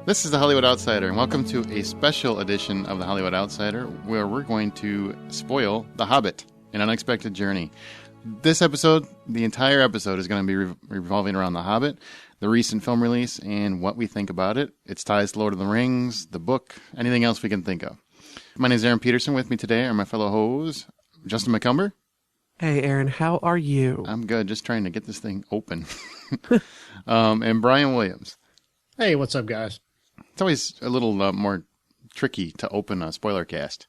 This is the Hollywood Outsider, and welcome to a special edition of the Hollywood Outsider, where we're going to spoil The Hobbit, An Unexpected Journey. This episode, the entire episode, is going to be revolving around The Hobbit, the recent film release, and what we think about it, its ties to Lord of the Rings, the book, anything else we can think of. My name is Aaron Peterson. With me today are my fellow hosts, Justin McCumber. Hey, Aaron, how are you? I'm good, just trying to get this thing open. And Brian Williams. Hey, what's up, guys? It's always a little more tricky to open a Spoilercast.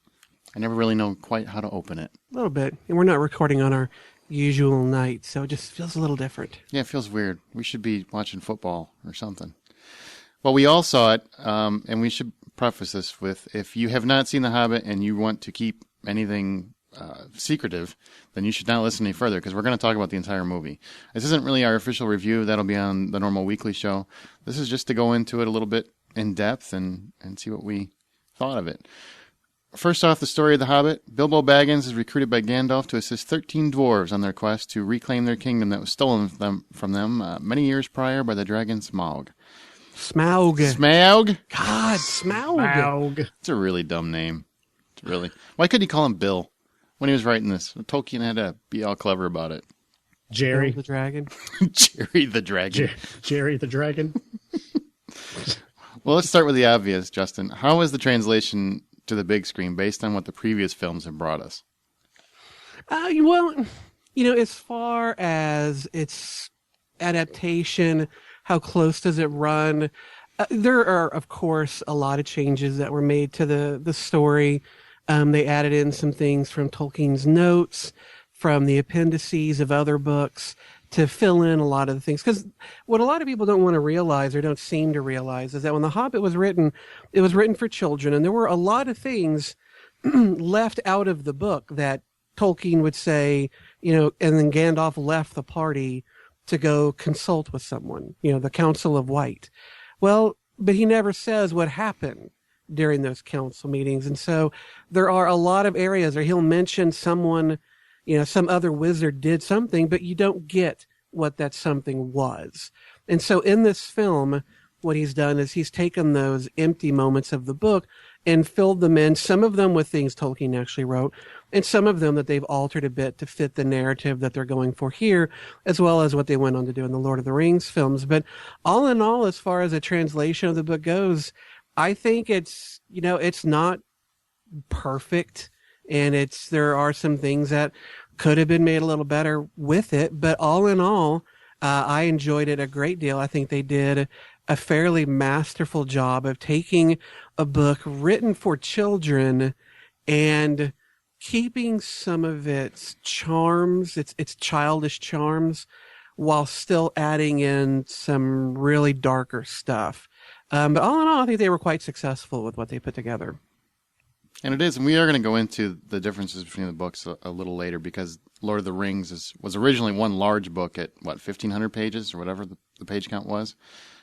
I never really know quite how to open it. A little bit. And we're not recording on our usual night, so it just feels a little different. Yeah, it feels weird. We should be watching football or something. Well, we all saw it, and we should preface this with, if you have not seen The Hobbit and you want to keep anything secretive, then you should not listen any further, because we're going to talk about the entire movie. This isn't really our official review. That'll be on the normal weekly show. This is just to go into it a little bit in depth and see what we thought of it. First off, the story of The Hobbit. Bilbo Baggins is recruited by Gandalf to assist 13 dwarves on their quest to reclaim their kingdom that was stolen from them many years prior by the dragon Smaug. Smaug. Smaug? God, Smaug. It's a really dumb name. It's really. Why couldn't he call him Bill when he was writing this? Tolkien had to be all clever about it. Jerry the dragon. Jerry the dragon. Jerry the dragon. Well, let's start with the obvious, Justin. How is the translation to the big screen based on what the previous films have brought us? Well, as far as its adaptation, how close does it run? There are, of course, a lot of changes that were made to the story. They added in some things from Tolkien's notes, from the appendices of other books, to fill in a lot of the things. Because what a lot of people don't want to realize, or don't seem to realize, is that when The Hobbit was written, it was written for children, and there were a lot of things left out of the book that Tolkien would say, and then Gandalf left the party to go consult with someone, the Council of White. Well, but he never says what happened during those council meetings. And so there are a lot of areas where he'll mention someone, some other wizard did something, but you don't get what that something was. And so in this film, what he's done is he's taken those empty moments of the book and filled them in, some of them with things Tolkien actually wrote, and some of them that they've altered a bit to fit the narrative that they're going for here, as well as what they went on to do in the Lord of the Rings films. But all in all, as far as a translation of the book goes, I think it's, it's not perfect, and there are some things that could have been made a little better with it. But all in all, I enjoyed it a great deal. I think they did a fairly masterful job of taking a book written for children and keeping some of its charms, its childish charms, while still adding in some really darker stuff. But all in all, I think they were quite successful with what they put together. And it is, and we are going to go into the differences between the books a little later, because Lord of the Rings was originally one large book at, 1,500 pages, or whatever the page count was?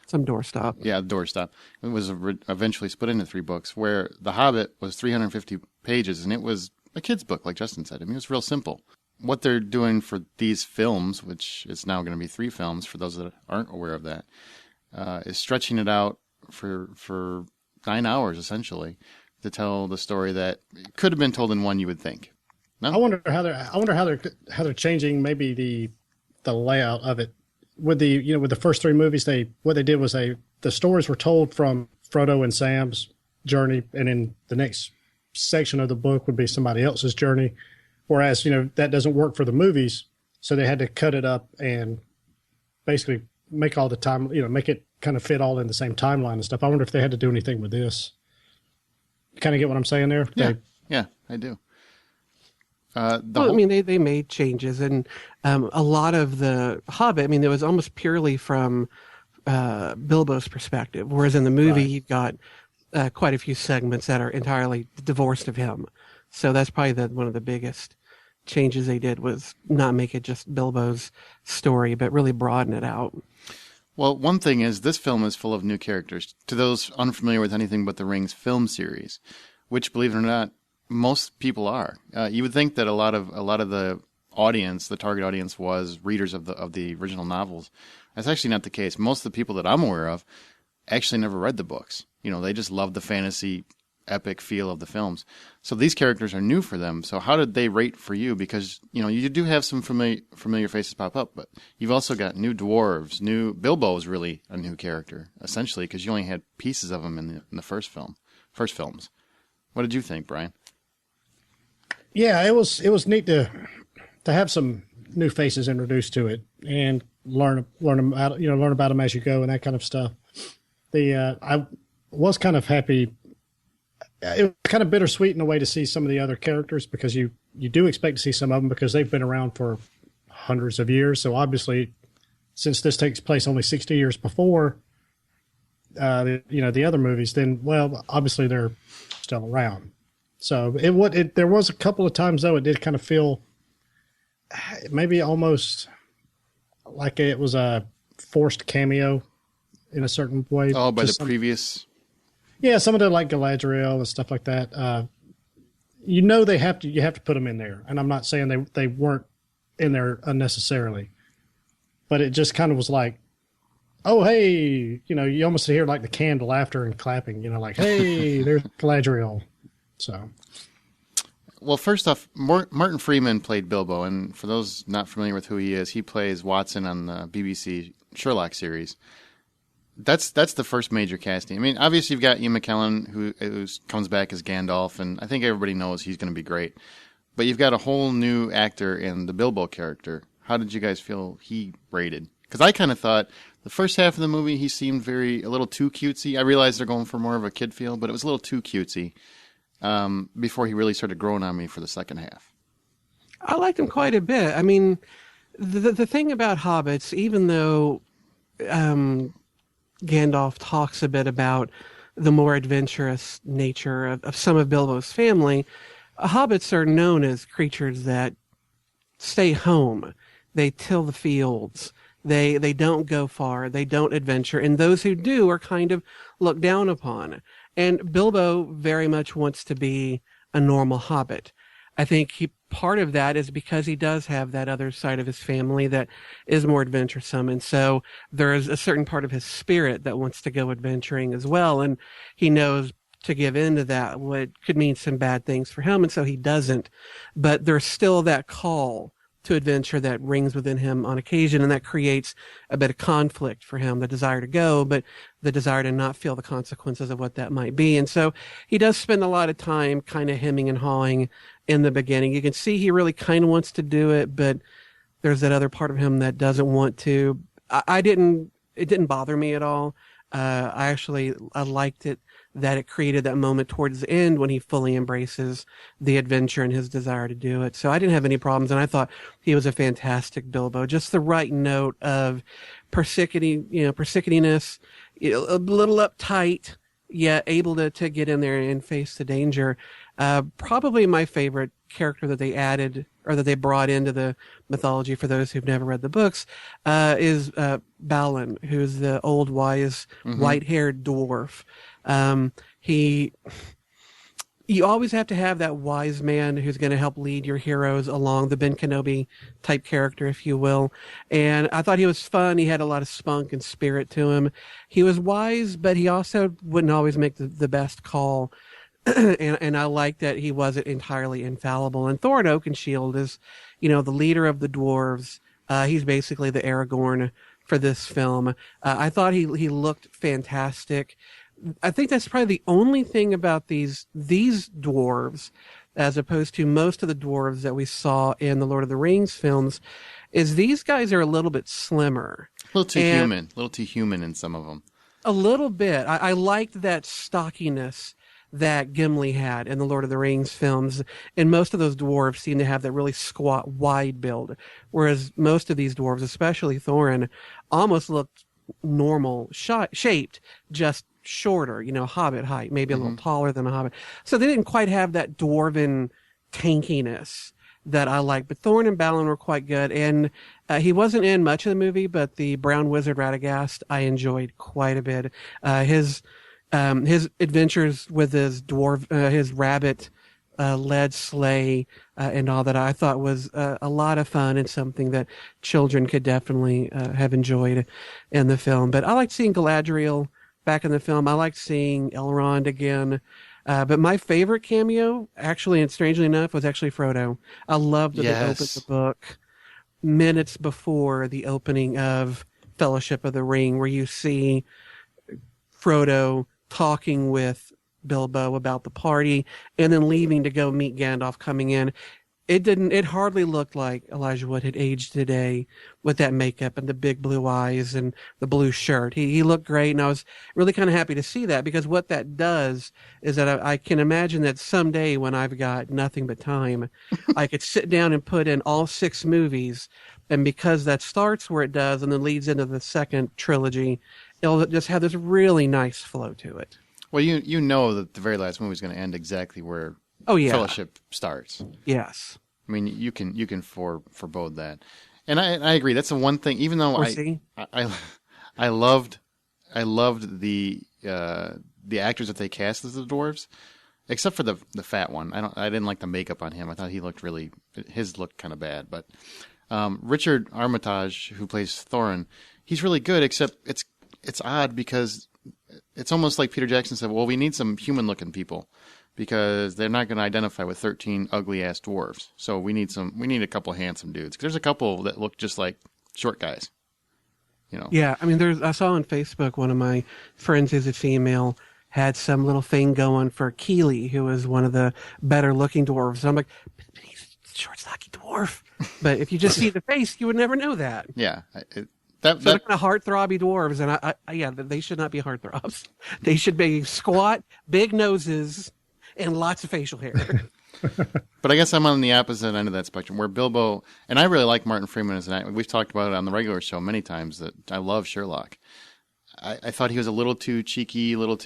Some doorstop. Yeah, doorstop. It was eventually split into 3 books, where The Hobbit was 350 pages, and it was a kid's book, like Justin said. I mean, it was real simple. What they're doing for these films, which is now going to be 3 films, for those that aren't aware of that, is stretching it out for 9 hours, essentially, to tell the story that could have been told in one, you would think. No? I wonder how they're changing maybe the layout of it. With the first 3 movies, what they did was the stories were told from Frodo and Sam's journey, and in the next section of the book would be somebody else's journey. Whereas, that doesn't work for the movies, so they had to cut it up and basically make all the time, make it kind of fit all in the same timeline and stuff. I wonder if they had to do anything with this. Kind of get what I'm saying there? Yeah, I do. They made changes, and a lot of the Hobbit, it was almost purely from Bilbo's perspective, whereas in the movie, you've got quite a few segments that are entirely divorced of him. So that's probably one of the biggest changes they did, was not make it just Bilbo's story, but really broaden it out. Well, one thing is, this film is full of new characters. To those unfamiliar with anything but the Rings film series, which, believe it or not, most people are. You would think that a lot of the audience, the target audience, was readers of the original novels. That's actually not the case. Most of the people that I'm aware of actually never read the books. They just love the fantasy epic feel of the films. So these characters are new for them. So how did they rate for you? Because, you do have some familiar faces pop up, but you've also got new dwarves, Bilbo is really a new character, essentially, because you only had pieces of him in the first films. What did you think, Brian? Yeah, it was neat to have some new faces introduced to it and learn about them as you go and that kind of stuff. I was kind of happy. It was kind of bittersweet in a way to see some of the other characters, because you do expect to see some of them because they've been around for hundreds of years. So obviously, since this takes place only 60 years before, the other movies, then, well, obviously they're still around. So there was a couple of times though it did kind of feel maybe almost like it was a forced cameo in a certain way. Oh, by the previous. Yeah, some of the like Galadriel and stuff like that. You have to put them in there, and I'm not saying they weren't in there unnecessarily, but it just kind of was like, oh hey, you almost hear like the canned laughter and clapping, like hey, there's Galadriel. So, well, first off, Martin Freeman played Bilbo, and for those not familiar with who he is, he plays Watson on the BBC Sherlock series. That's the first major casting. I mean, obviously you've got Ian McKellen who comes back as Gandalf, and I think everybody knows he's going to be great. But you've got a whole new actor in the Bilbo character. How did you guys feel he rated? Because I kind of thought the first half of the movie he seemed a little too cutesy. I realized they're going for more of a kid feel, but it was a little too cutesy before he really started growing on me for the second half. I liked him quite a bit. I mean, the thing about hobbits, even though Gandalf talks a bit about the more adventurous nature of some of Bilbo's family, hobbits are known as creatures that stay home. They till the fields. They don't go far. They don't adventure. And those who do are kind of looked down upon. And Bilbo very much wants to be a normal hobbit. I think part of that is because he does have that other side of his family that is more adventuresome. And so there's a certain part of his spirit that wants to go adventuring as well. And he knows to give in to that could mean some bad things for him. And so he doesn't. But there's still that call to adventure that rings within him on occasion. And that creates a bit of conflict for him, the desire to go, but the desire to not feel the consequences of what that might be. And so he does spend a lot of time kind of hemming and hawing in the beginning. You can see he really kind of wants to do it, but there's that other part of him that doesn't want to. It didn't bother me at all. I liked it that it created that moment towards the end when he fully embraces the adventure and his desire to do it. So I didn't have any problems, and I thought he was a fantastic Bilbo. Just the right note of persicketiness, a little uptight, yet able to get in there and face the danger. Probably my favorite character that they added or that they brought into the mythology for those who've never read the books is Balin, who's the old wise white-haired dwarf. You always have to have that wise man who's going to help lead your heroes along, the Ben Kenobi type character, if you will. And I thought he was fun. He had a lot of spunk and spirit to him. He was wise, but he also wouldn't always make the best call. and I like that he wasn't entirely infallible. And Thorin Oakenshield is, the leader of the dwarves. He's basically the Aragorn for this film. I thought he looked fantastic. I think that's probably the only thing about these dwarves, as opposed to most of the dwarves that we saw in the Lord of the Rings films, is these guys are a little bit slimmer. A little too human in some of them. A little bit. I liked that stockiness that Gimli had in the Lord of the Rings films, and most of those dwarves seem to have that really squat, wide build, whereas most of these dwarves, especially Thorin, almost looked normal shaped, just shorter, hobbit height, maybe a little taller than a hobbit. So they didn't quite have that dwarven tankiness that I like. But Thorin and Balin were quite good. And he wasn't in much of the movie, but the Brown Wizard Radagast I enjoyed quite a bit. His adventures with his rabbit led sleigh and all that I thought was a lot of fun and something that children could definitely have enjoyed in the film. But I liked seeing Galadriel back in the film. I liked seeing Elrond again. But my favorite cameo, actually, and strangely enough, was actually Frodo. I loved that they opened the book minutes before the opening of Fellowship of the Ring, where you see Frodo talking with Bilbo about the party and then leaving to go meet Gandalf coming in. It hardly looked like Elijah Wood had aged today with that makeup and the big blue eyes and the blue shirt. He looked great, and I was really kind of happy to see that, because what that does is that I can imagine that someday when I've got nothing but time, I could sit down and put in all 6 movies, and because that starts where it does and then leads into the second trilogy, it'll just have this really nice flow to it. Well, you know that the very last movie is going to end exactly where Fellowship starts. Yes. I mean, you can forebode that, and I agree. That's the one thing. Even though I loved the actors that they cast as the dwarves, except for the fat one. I didn't like the makeup on him. I thought his looked kind of bad. But Richard Armitage, who plays Thorin, he's really good. Except it's odd because it's almost like Peter Jackson said, well, we need some human looking people, because they're not going to identify with 13 ugly-ass dwarves. So we need a couple handsome dudes. 'Cause there's a couple that look just like short guys. You know? Yeah, I mean, I saw on Facebook one of my friends who's a female had some little thing going for Keeley, who is one of the better-looking dwarves. And I'm like, but he's a short, stocky dwarf. But if you just see the face, you would never know that. Yeah. They're kind of heartthrobby dwarves, and they should not be heartthrobs. They should be squat, big noses, and lots of facial hair. But I guess I'm on the opposite end of that spectrum, where Bilbo, and I really like Martin Freeman as an actor. We've talked about it on the regular show many times that I love Sherlock. I thought he was a little too cheeky, he was a little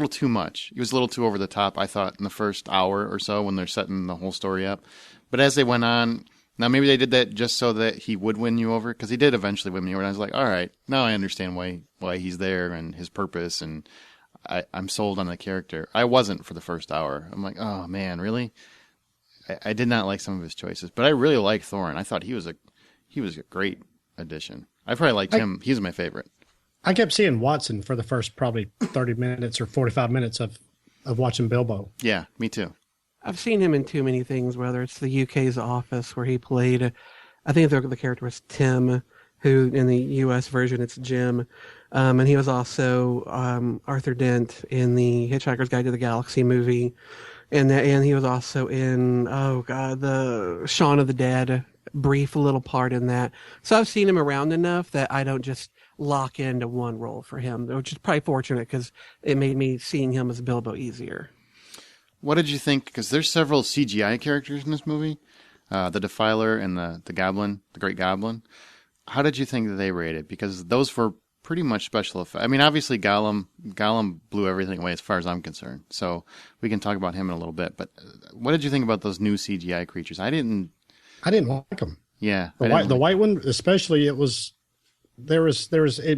too much. He was a little too over the top, I thought, in the first hour or so when they're setting the whole story up. But as they went on, now maybe they did that just so that he would win you over, because he did eventually win me over. And I was like, all right, now I understand why he's there and his purpose, and I'm sold on the character. I wasn't for the first hour. I'm like, oh man, really? I did not like some of his choices, but I really like Thorin. I thought he was a great addition. I probably liked him. He was my favorite. I kept seeing Watson for the first probably 30 minutes or 45 minutes of watching Bilbo. Yeah, me too. I've seen him in too many things, whether it's the UK's Office, where he played, I think the character was Tim, who in the US version it's Jim. And he was also Arthur Dent in the Hitchhiker's Guide to the Galaxy movie. And he was also in, the Shaun of the Dead, brief little part in that. So I've seen him around enough that I don't just lock into one role for him, which is probably fortunate because it made me seeing him as Bilbo easier. What did you think? Because there's several CGI characters in this movie, the Defiler and the Goblin, the Great Goblin. How did you think that they rated? Because those were pretty much special effects. I mean, obviously Gollum blew everything away as far as I'm concerned. So we can talk about him in a little bit. But what did you think about those new CGI creatures? I didn't like them. Yeah, the white one especially. It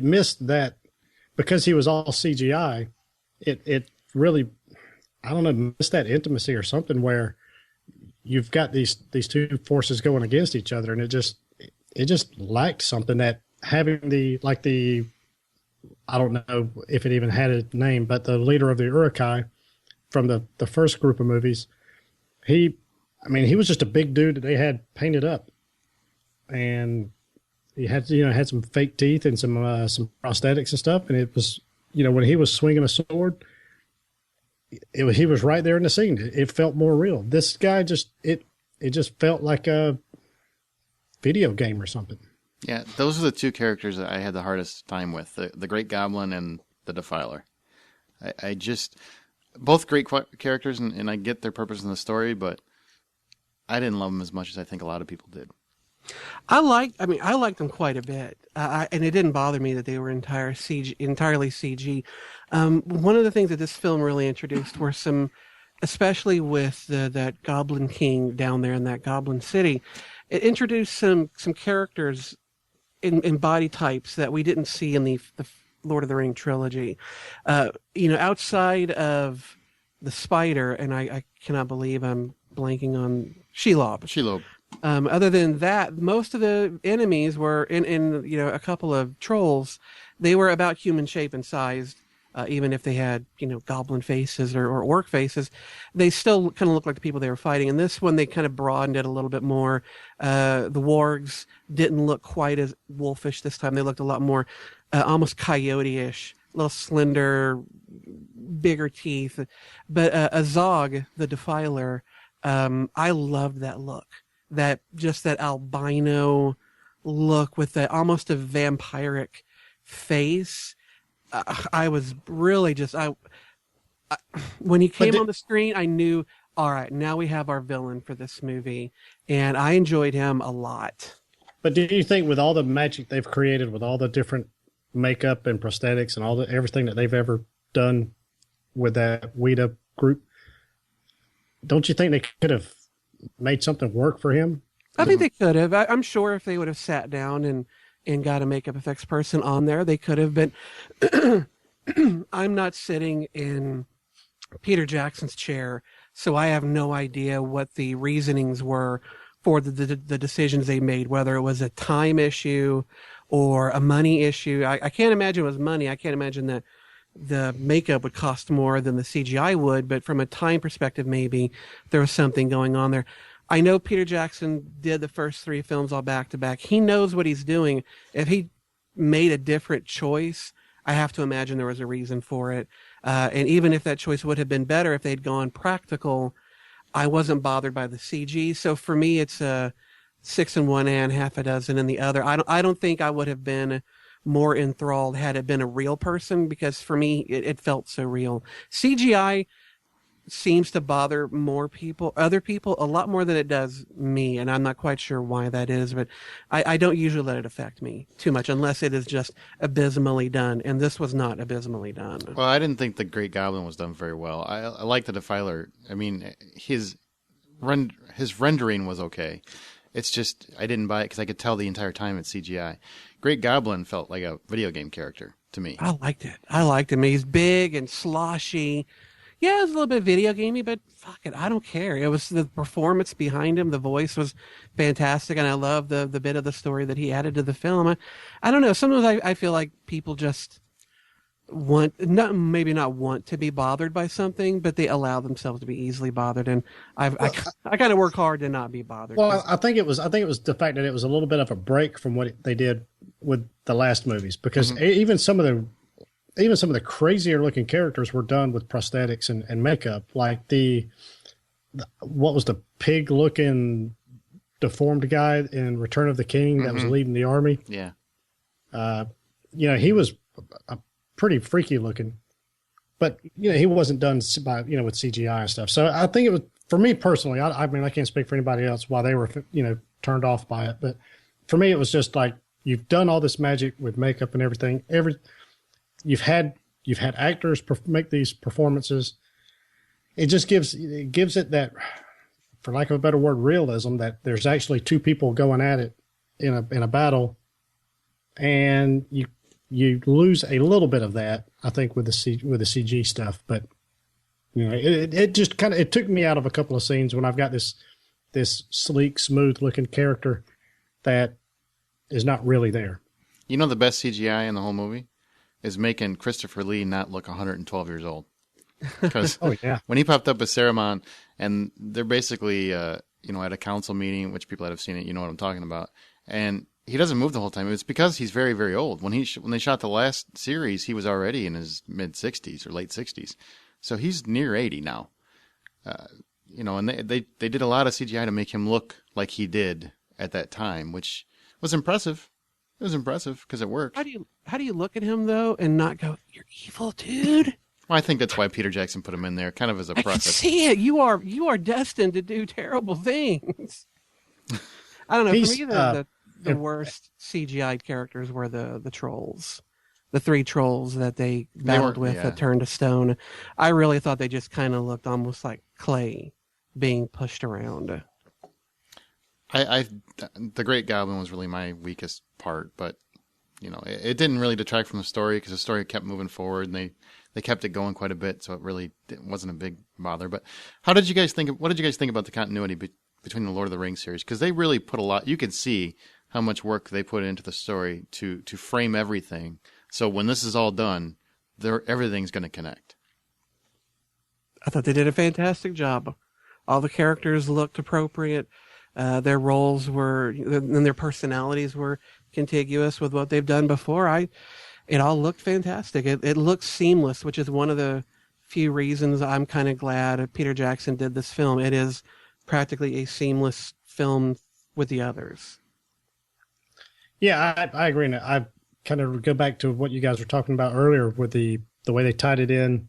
missed that because he was all CGI. It really, I don't know, missed that intimacy or something where you've got these two forces going against each other, and it just lacked something. That having the I don't know if it even had a name, but the leader of the Uruk-hai from the first group of movies, he was just a big dude that they had painted up, and he had some fake teeth and some prosthetics and stuff, and it was, when he was swinging a sword, he was right there in the scene. It felt more real. This guy it just felt like a video game or something. Yeah, those are the two characters that I had the hardest time with, the Great Goblin and the Defiler. I just, both great characters, and I get their purpose in the story, but I didn't love them as much as I think a lot of people did. I liked them quite a bit, and it didn't bother me that they were entirely CG. One of the things that this film really introduced were some, especially with that Goblin King down there in that Goblin City, it introduced some characters in body types that we didn't see in the Lord of the Ring trilogy. Outside of the spider, and I cannot believe I'm blanking on Shelob. Other than that, most of the enemies were in a couple of trolls. They were about human shape and size. Even if they had, goblin faces or orc faces, they still kind of looked like the people they were fighting. And this one, they kind of broadened it a little bit more. The wargs didn't look quite as wolfish this time. They looked a lot more almost coyote-ish, a little slender, bigger teeth. But Azog, the Defiler, I loved that look. That albino look with almost a vampiric face. I was really when he came on the screen, I knew, all right, now we have our villain for this movie, and I enjoyed him a lot. But do you think with all the magic they've created, with all the different makeup and prosthetics and everything that they've ever done with that Weta group, don't you think they could have made something work for him? I think they could have. I'm sure if they would have sat down and got a makeup effects person on there, they could have been. I'm not sitting in Peter Jackson's chair, so I have no idea what the reasonings were for the decisions they made, whether it was a time issue or a money issue. I can't imagine it was money. I can't imagine that the makeup would cost more than the CGI would, but from a time perspective, maybe there was something going on there. I know Peter Jackson did the first 3 films all back to back. He knows what he's doing. If he made a different choice, I have to imagine there was a reason for it. And even if that choice would have been better if they'd gone practical, I wasn't bothered by the CG. So for me, it's a 6 in one hand, half a dozen in the other. I don't think I would have been more enthralled had it been a real person, because for me, it felt so real. CGI seems to bother other people a lot more than it does me, and I'm not quite sure why that is, but I don't usually let it affect me too much unless it is just abysmally done, and this was not abysmally done. Well, I didn't think the Great Goblin was done very well. I like the Defiler. I mean, his rendering was okay. It's just I didn't buy it because I could tell the entire time it's CGI. Great Goblin felt like a video game character to me. I liked it. He's big and sloshy. Yeah, it was a little bit video gamey, but fuck it, I don't care. It was the performance behind him. The voice was fantastic, and I love the bit of the story that he added to the film. I don't know. Sometimes I feel like people just maybe not want to be bothered by something, but they allow themselves to be easily bothered. And I kind of work hard to not be bothered. Well, I think it was the fact that it was a little bit of a break from what they did with the last movies, because even some of the crazier looking characters were done with prosthetics and makeup, like what was the pig looking deformed guy in Return of the King that was leading the army. Yeah. He was pretty freaky looking, but he wasn't done by, with CGI and stuff. So I think it was, for me personally, I mean, I can't speak for anybody else why they were, turned off by it. But for me, it was just like, you've done all this magic with makeup and everything. You've had actors make these performances. It just gives it that, for lack of a better word, realism, that there's actually 2 people going at it in a battle, and you lose a little bit of that, I think, with the CG stuff. But it just kind of took me out of a couple of scenes when I've got this sleek, smooth looking character that is not really there. The best CGI in the whole movie is making Christopher Lee not look 112 years old. Because when he popped up as Saruman, and they're basically, at a council meeting, which people that have seen it, you know what I'm talking about, and he doesn't move the whole time. It's because he's very, very old. When they shot the last series, he was already in his mid-60s or late 60s. So he's near 80 now. And they did a lot of CGI to make him look like he did at that time, which was impressive. It was impressive because it worked. How do you look at him though and not go, "You're evil, dude"? Well, I think that's why Peter Jackson put him in there, kind of as a process. I can see it. You are destined to do terrible things. I don't know. For me, the worst CGI characters were the trolls, the 3 trolls that they battled with that turned to stone. I really thought they just kind of looked almost like clay being pushed around. The Great Goblin was really my weakest part, but it didn't really detract from the story because the story kept moving forward and they kept it going quite a bit, so it wasn't a big bother. But what did you guys think about the continuity between the Lord of the Rings series, because they really put a lot. You could see how much work they put into the story to frame everything. So when this is all done, everything's going to connect. I thought they did a fantastic job. All the characters looked appropriate. Their roles were, and their personalities were contiguous with what they've done before. It all looked fantastic. It looked seamless, which is one of the few reasons I'm kind of glad Peter Jackson did this film. It is practically a seamless film with the others. Yeah, I agree. And I kind of go back to what you guys were talking about earlier with the way they tied it in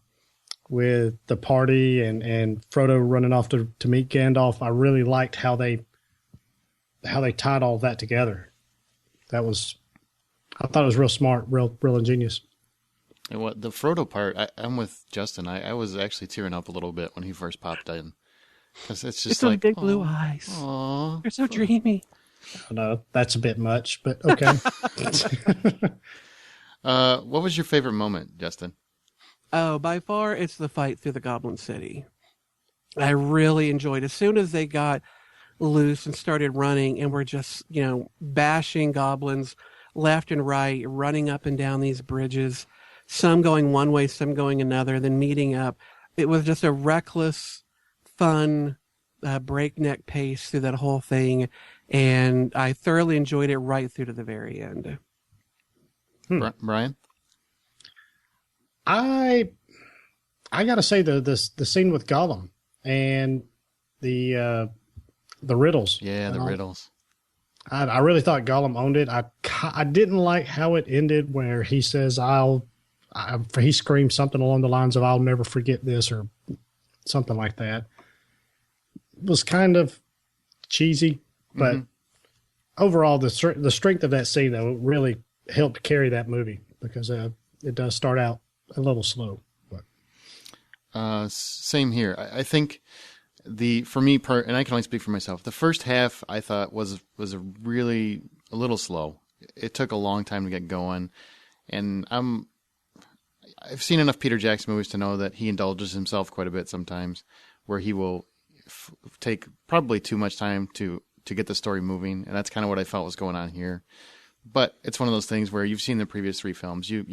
with the party and Frodo running off to meet Gandalf. I really liked how they tied all that together. I thought it was real smart, real ingenious. And what the Frodo part, I'm with Justin. I was actually tearing up a little bit when he first popped in. It's just it's like those big blue eyes. Aww. They're so dreamy. I know that's a bit much, but okay. What was your favorite moment, Justin? Oh, by far, it's the fight through the Goblin City. I really enjoyed it. As soon as they got loose and started running and were just, bashing goblins left and right, running up and down these bridges, some going one way, some going another, then meeting up. It was just a reckless, fun, breakneck pace through that whole thing, and I thoroughly enjoyed it right through to the very end. Brian? I gotta say the scene with Gollum and the riddles. Yeah, the riddles. I really thought Gollum owned it. I didn't like how it ended, where he says he screams something along the lines of "I'll never forget this" or something like that. It was kind of cheesy, but overall the strength of that scene though really helped carry that movie, because it does start out a little slow. But same here. I think for me, and I can only speak for myself, the first half I thought was a little slow. It took a long time to get going, and I've seen enough Peter Jackson movies to know that he indulges himself quite a bit sometimes, where he will take probably too much time to get the story moving, and that's kind of what I felt was going on here. But it's one of those things where you've seen the previous three films, you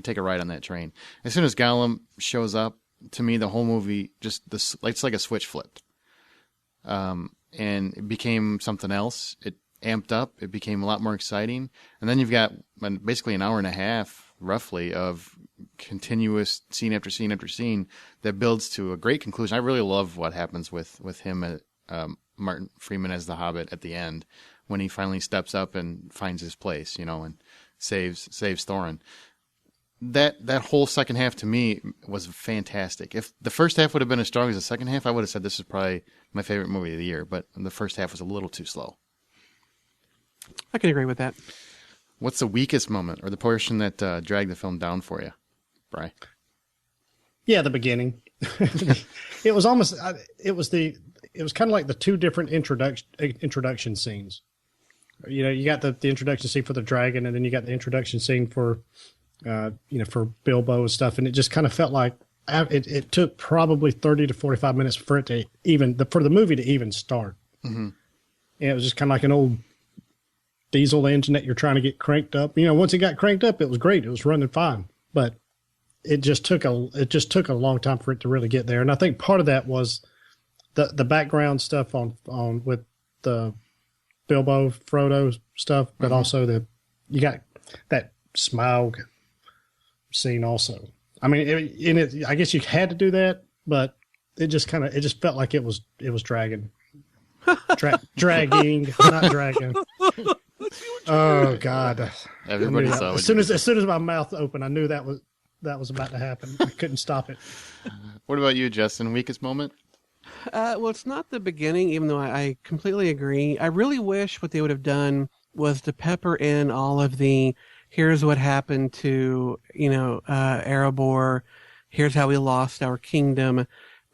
take a ride on that train. As soon as Gollum shows up, to me, the whole movie it's like a switch flipped, and it became something else. It amped up. It became a lot more exciting, and then you've got basically an hour and a half, roughly, of continuous scene after scene after scene that builds to a great conclusion. I really love what happens with him, Martin Freeman as the Hobbit at the end, when he finally steps up and finds his place, and saves Thorin. That whole second half to me was fantastic. If the first half would have been as strong as the second half, I would have said this is probably my favorite movie of the year, but the first half was a little too slow. I can agree with that. What's the weakest moment, or the portion that dragged the film down for you, Bri? Yeah, the beginning. It was almost it was kind of like the two different introduction scenes. You got the introduction scene for the dragon, and then you got the introduction scene for for Bilbo and stuff, and it just kind of felt like it took probably 30 to 45 minutes for it to for the movie to even start. Mm-hmm. And it was just kind of like an old diesel engine that you're trying to get cranked up. Once it got cranked up, it was great. It was running fine, but it just took a long time for it to really get there. And I think part of that was the background stuff on with the Bilbo Frodo stuff, but also you got that Smaug scene also. I mean, I guess you had to do that, but it just felt like it was dragging, dragging, not dragging. Oh God! Everybody saw it. As soon as my mouth opened, I knew that was about to happen. I couldn't stop it. What about you, Justin? Weakest moment? Well, it's not the beginning, even though I completely agree. I really wish what they would have done was to pepper in all of the here's what happened to, Erebor. Here's how we lost our kingdom.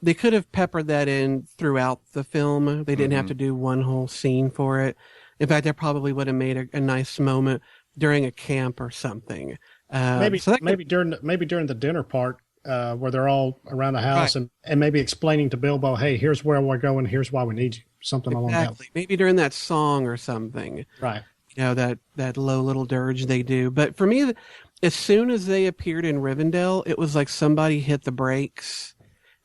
They could have peppered that in throughout the film. They didn't have to do one whole scene for it. In fact, that probably would have made a nice moment during a camp or something. Maybe during the dinner part, where they're all around the house, right, and maybe explaining to Bilbo, hey, here's where we're going, here's why we need you. something along that. Exactly. Maybe during that song or something. Right. That low little dirge they do. But for me, as soon as they appeared in Rivendell, it was like somebody hit the brakes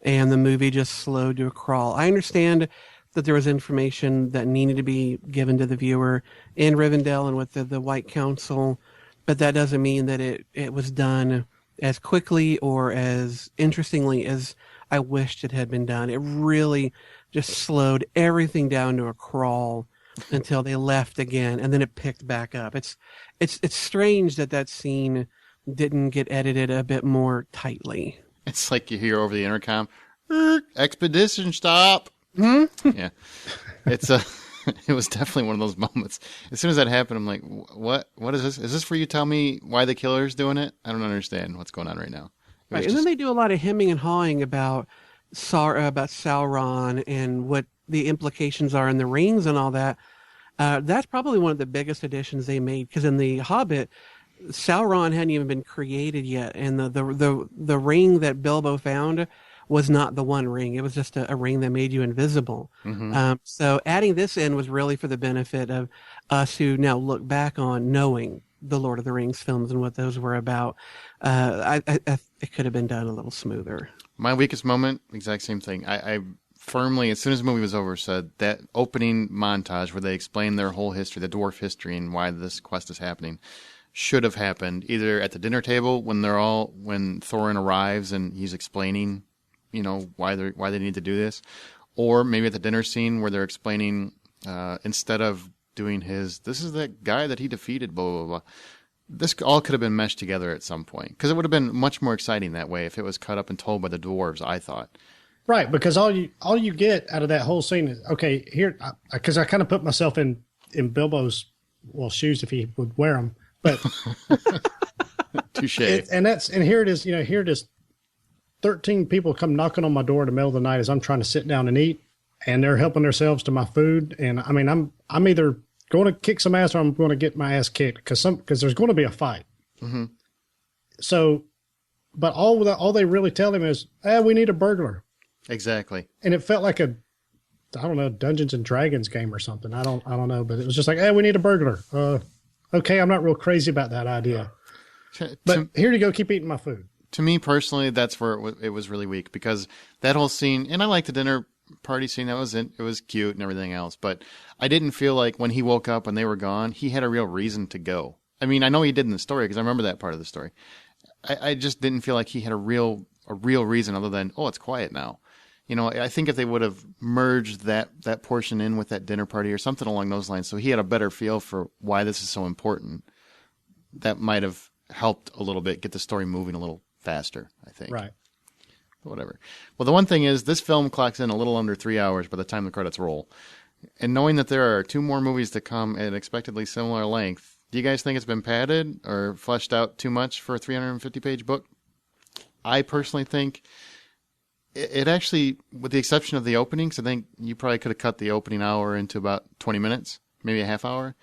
and the movie just slowed to a crawl. I understand that there was information that needed to be given to the viewer in Rivendell and with the White Council, but that doesn't mean that it was done as quickly or as interestingly as I wished it had been done. It really just slowed everything down to a crawl until they left again, and then it picked back up. It's strange that scene didn't get edited a bit more tightly. It's like you hear over the intercom, expedition stop. Mm-hmm. Yeah, it's it was definitely one of those moments. As soon as that happened, I'm like, what is this? Is this for you to tell me why the killer's doing it? I don't understand what's going on right now. Right, and then they do a lot of hemming and hawing about Sauron and what the implications are in the rings and all that. That's probably one of the biggest additions they made, because in the Hobbit, Sauron hadn't even been created yet, and the ring that Bilbo found was not the One Ring. It was just a ring that made you invisible. Mm-hmm. So adding this in was really for the benefit of us who now look back on knowing the Lord of the Rings films and what those were about. It could have been done a little smoother. My weakest moment, exact same thing. I firmly, as soon as the movie was over, said that opening montage where they explain their whole history, the dwarf history, and why this quest is happening, should have happened either at the dinner table when Thorin arrives and he's explaining, why they need to do this, or maybe at the dinner scene where they're explaining instead of doing this is the guy that he defeated, blah blah blah. This all could have been meshed together at some point, because it would have been much more exciting that way if it was cut up and told by the dwarves, I thought. Right, because all you get out of that whole scene is, okay, here, because I kind of put myself in Bilbo's shoes if he would wear them, but touche. And here it is, here it is. 13 people come knocking on my door in the middle of the night as I'm trying to sit down and eat, and they're helping themselves to my food, and I mean, I'm either going to kick some ass or I'm going to get my ass kicked because there's going to be a fight. Mm-hmm. So, but all they really tell him is, we need a burglar. Exactly. And it felt like I don't know, Dungeons and Dragons game or something. I don't know, but it was just like, we need a burglar. Okay, I'm not real crazy about that idea. But here you go, keep eating my food. To me personally, that's where it was really weak, because that whole scene, and I liked the dinner party scene, it was cute and everything else, but I didn't feel like when he woke up and they were gone, he had a real reason to go. I mean, I know he did in the story because I remember that part of the story. I just didn't feel like he had a real reason other than, it's quiet now. I think if they would have merged that portion in with that dinner party or something along those lines, so he had a better feel for why this is so important, that might have helped a little bit get the story moving a little faster, I think. Right. But whatever. Well, the one thing is, this film clocks in a little under 3 hours by the time the credits roll. And knowing that there are 2 more movies to come at expectedly similar length, do you guys think it's been padded or fleshed out too much for a 350-page book? I personally think it actually, with the exception of the openings, I think you probably could have cut the opening hour into about 20 minutes, maybe a half hour.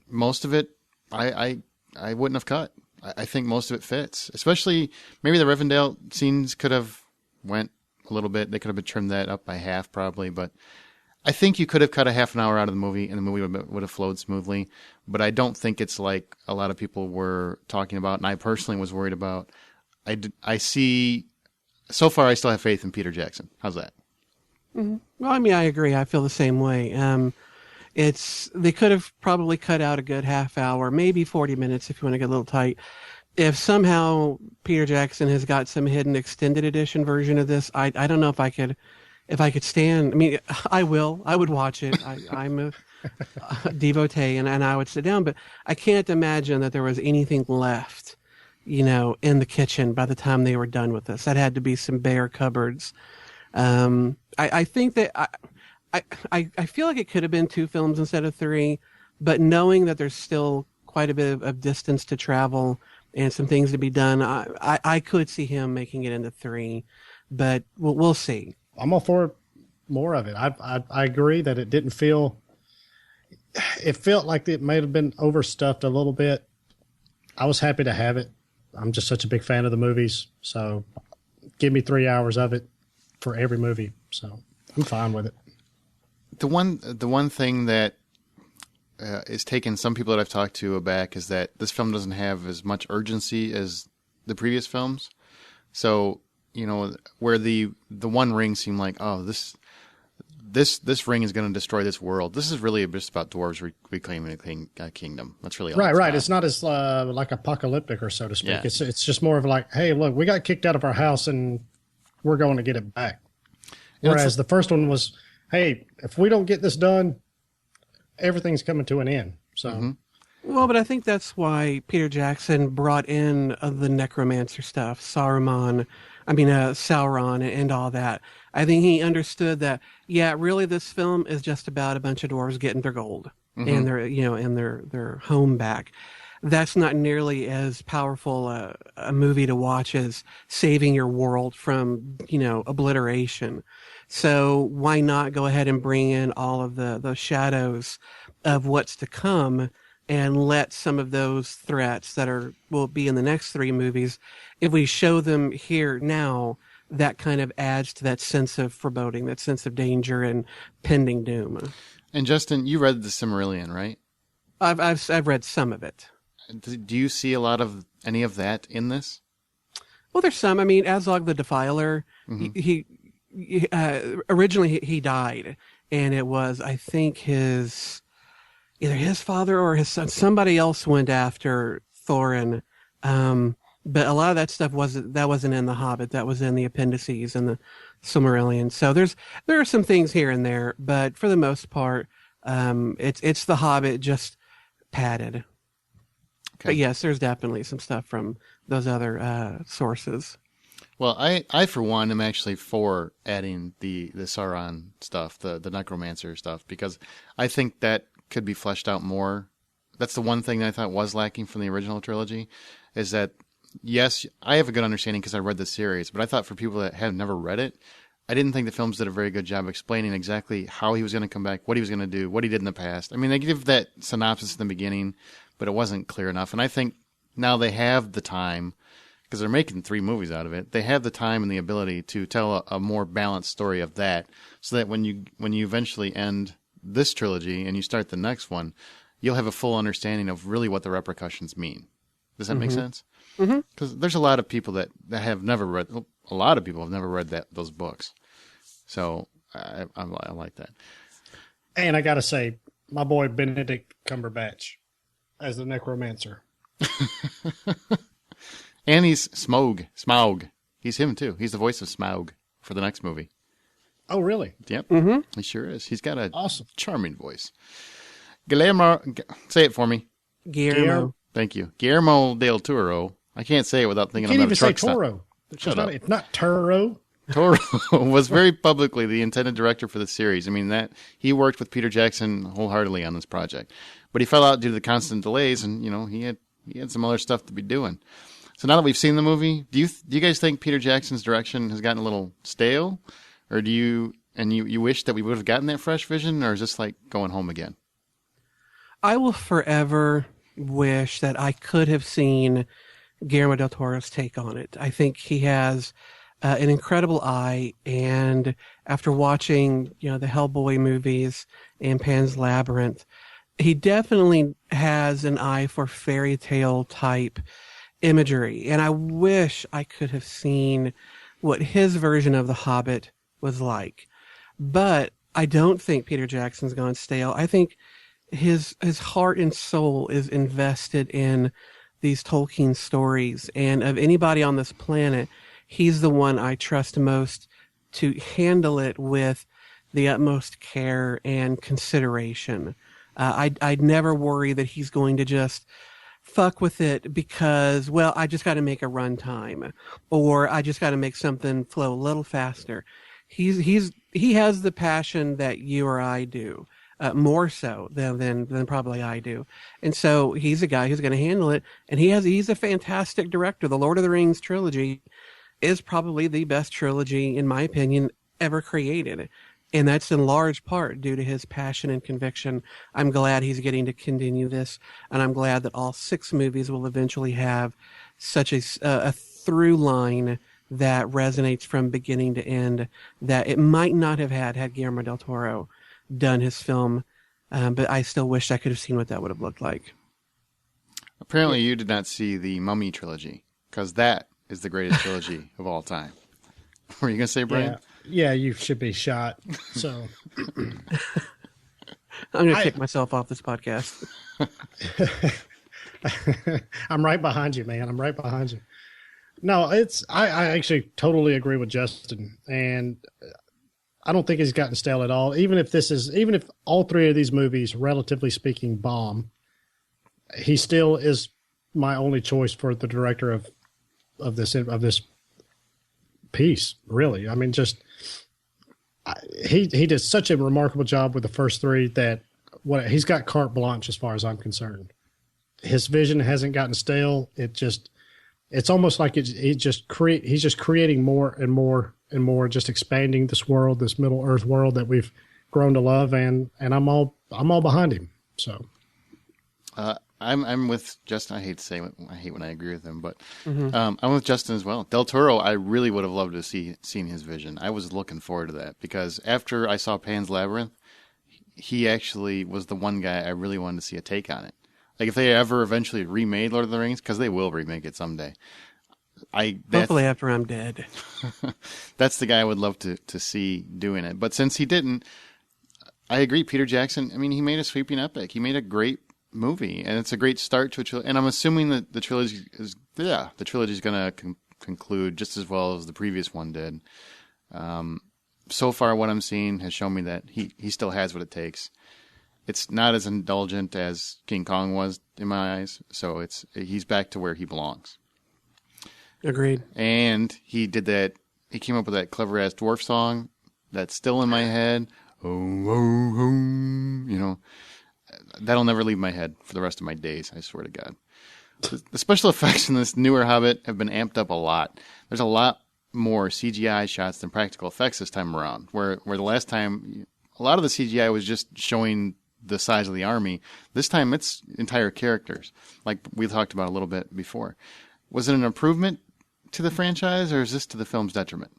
Most of it, I wouldn't have cut. I think most of it fits, especially maybe the Rivendell scenes could have went a little bit. They could have trimmed that up by half probably, but I think you could have cut a half an hour out of the movie and the movie would have flowed smoothly. But I don't think it's like a lot of people were talking about, and I personally was worried about. I see, so far I still have faith in Peter Jackson. How's that? Mm-hmm. Well, I mean, I agree. I feel the same way. They could have probably cut out a good half hour, maybe 40 minutes if you want to get a little tight. If somehow Peter Jackson has got some hidden extended edition version of this, I don't know if I could stand. I mean, I would watch it. I'm a devotee and I would sit down, but I can't imagine that there was anything left, in the kitchen by the time they were done with this. That had to be some bare cupboards. I think that I feel like it could have been 2 films instead of 3, but knowing that there's still quite a bit of distance to travel and some things to be done, I could see him making it into 3, but we'll see. I'm all for more of it. I agree that it didn't feel. It felt like it may have been overstuffed a little bit. I was happy to have it. I'm just such a big fan of the movies, so give me 3 hours of it for every movie. So I'm fine with it. The one thing that is taking some people that I've talked to aback is that this film doesn't have as much urgency as the previous films. So, where the One Ring seemed like, oh, this ring is going to destroy this world. This is really just about dwarves reclaiming a kingdom. That's really all right. It's not as like apocalyptic, or so to speak. Yeah. It's just more of like, hey, look, we got kicked out of our house and we're going to get it back. Whereas the first one was, hey, if we don't get this done, everything's coming to an end. So, Well, but I think that's why Peter Jackson brought in the necromancer stuff, Sauron, and all that. I think he understood that, really this film is just about a bunch of dwarves getting their gold and their home back. That's not nearly as powerful a movie to watch as saving your world from, obliteration. So why not go ahead and bring in all of the shadows of what's to come and let some of those threats that will be in the next 3 movies, if we show them here now, that kind of adds to that sense of foreboding, that sense of danger and pending doom. And Justin, you read the Silmarillion, right? I've read some of it. Do you see a lot of any of that in this? Well, there's some. Azog the Defiler, he originally he died, and it was, I think, either his father or his son. Somebody else went after Thorin, but a lot of that stuff wasn't in the Hobbit. That was in the appendices and the Silmarillion. So there are some things here and there, but for the most part, it's the Hobbit just padded. Okay. But yes, there's definitely some stuff from those other sources. Well, I for one am actually for adding the Sauron stuff, the necromancer stuff, because I think that could be fleshed out more. That's the one thing that I thought was lacking from the original trilogy, is that, yes, I have a good understanding because I read the series, but I thought for people that have never read it, I didn't think the films did a very good job explaining exactly how he was going to come back, what he was going to do, what he did in the past. They give that synopsis in the beginning, but it wasn't clear enough. And I think now they have the time, because they're making 3 movies out of it, they have the time and the ability to tell a more balanced story of that, so that when you eventually end this trilogy and you start the next one, you'll have a full understanding of really what the repercussions mean. Does that make sense? Because there's a lot of people that have never read. A lot of people have never read those books. So I like that. And I gotta say, my boy Benedict Cumberbatch as the necromancer. And he's Smaug. He's him too. He's the voice of Smaug for the next movie. Oh, really? Yep. He sure is. He's got a charming voice. Guillermo, say it for me. Guillermo. Thank you. Guillermo del Toro. I can't say it without thinking about a truck stop. You can't even say Toro. Shut up. It's not Toro. Toro was very publicly the intended director for the series. That he worked with Peter Jackson wholeheartedly on this project, but he fell out due to the constant delays, and he had some other stuff to be doing. So now that we've seen the movie, do you guys think Peter Jackson's direction has gotten a little stale, or do you wish that we would have gotten that fresh vision, or is this like going home again? I will forever wish that I could have seen Guillermo del Toro's take on it. I think he has an incredible eye, and after watching, the Hellboy movies and Pan's Labyrinth, he definitely has an eye for fairy tale type imagery. And I wish I could have seen what his version of The Hobbit was like. But I don't think Peter Jackson's gone stale. I think his heart and soul is invested in these Tolkien stories, and of anybody on this planet, he's the one I trust most to handle it with the utmost care and consideration. I'd never worry that he's going to just fuck with it because, well, I just got to make a run time, or I just got to make something flow a little faster. He has the passion that you or I do. More so than probably I do. And so he's a guy who's going to handle it. And he's a fantastic director. The Lord of the Rings trilogy is probably the best trilogy, in my opinion, ever created. And that's in large part due to his passion and conviction. I'm glad he's getting to continue this. And I'm glad that all 6 movies will eventually have such a through line that resonates from beginning to end that it might not have had Guillermo del Toro done his film, but I still wish I could have seen what that would have looked like. Apparently, you did not see the Mummy trilogy, because that is the greatest trilogy of all time. What were you going to say, Brian? Yeah, you should be shot. So I'm going to kick myself off this podcast. I'm right behind you, man. I'm right behind you. No, I actually totally agree with Justin, and I don't think he's gotten stale at all. Even if all three of these movies, relatively speaking, bomb, he still is my only choice for the director of this piece. Really, I mean, he did such a remarkable job with the first three that he's got carte blanche as far as I'm concerned. His vision hasn't gotten stale. It's almost like he's just creating more and more and more, just expanding this world, this Middle Earth world that we've grown to love, and I'm all behind him. So, I'm with Justin. I hate when I agree with him, but I'm with Justin as well. Del Toro, I really would have loved to have seen his vision. I was looking forward to that because after I saw Pan's Labyrinth, he actually was the one guy I really wanted to see a take on it. Like if they ever eventually remade Lord of the Rings, because they will remake it someday. Hopefully after I'm dead. That's the guy I would love to see doing it. But since he didn't, I agree. Peter Jackson, I mean, he made a sweeping epic. He made a great movie, and it's a great start to a trilogy. And I'm assuming that the trilogy is going to conclude just as well as the previous one did. So far, what I'm seeing has shown me that he still has what it takes. It's not as indulgent as King Kong was in my eyes, so he's back to where he belongs. Agreed. And he did that. He came up with that clever ass dwarf song that's still in my head. Oh, oh, oh, you know, that'll never leave my head for the rest of my days. I swear to God. The special effects in this newer Hobbit have been amped up a lot. There's a lot more CGI shots than practical effects this time around. Where the last time, a lot of the CGI was just showing the size of the army. This time it's entire characters, like we talked about a little bit before. Was it an improvement to the franchise, or is this to the film's detriment?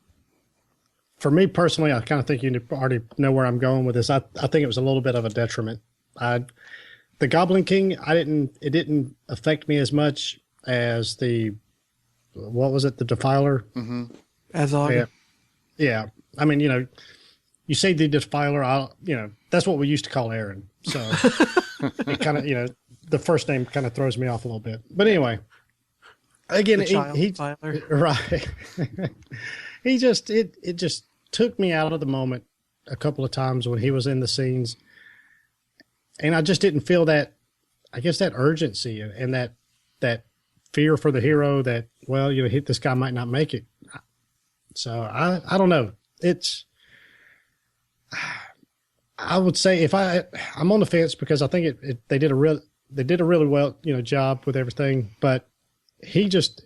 For me personally, I kind of think you already know where I'm going with this. I think it was a little bit of a detriment. The Goblin King, it didn't affect me as much as the Defiler? Mm-hmm. Azog. Yeah. I mean, you say the Defiler, that's what we used to call Aaron. So it kind of, the first name kind of throws me off a little bit. But anyway, again, he right. It just took me out of the moment a couple of times when he was in the scenes. And I just didn't feel that, I guess, that urgency and that fear for the hero that, this guy might not make it. So I don't know. I would say I'm on the fence because I think they did a really well, job with everything, but he just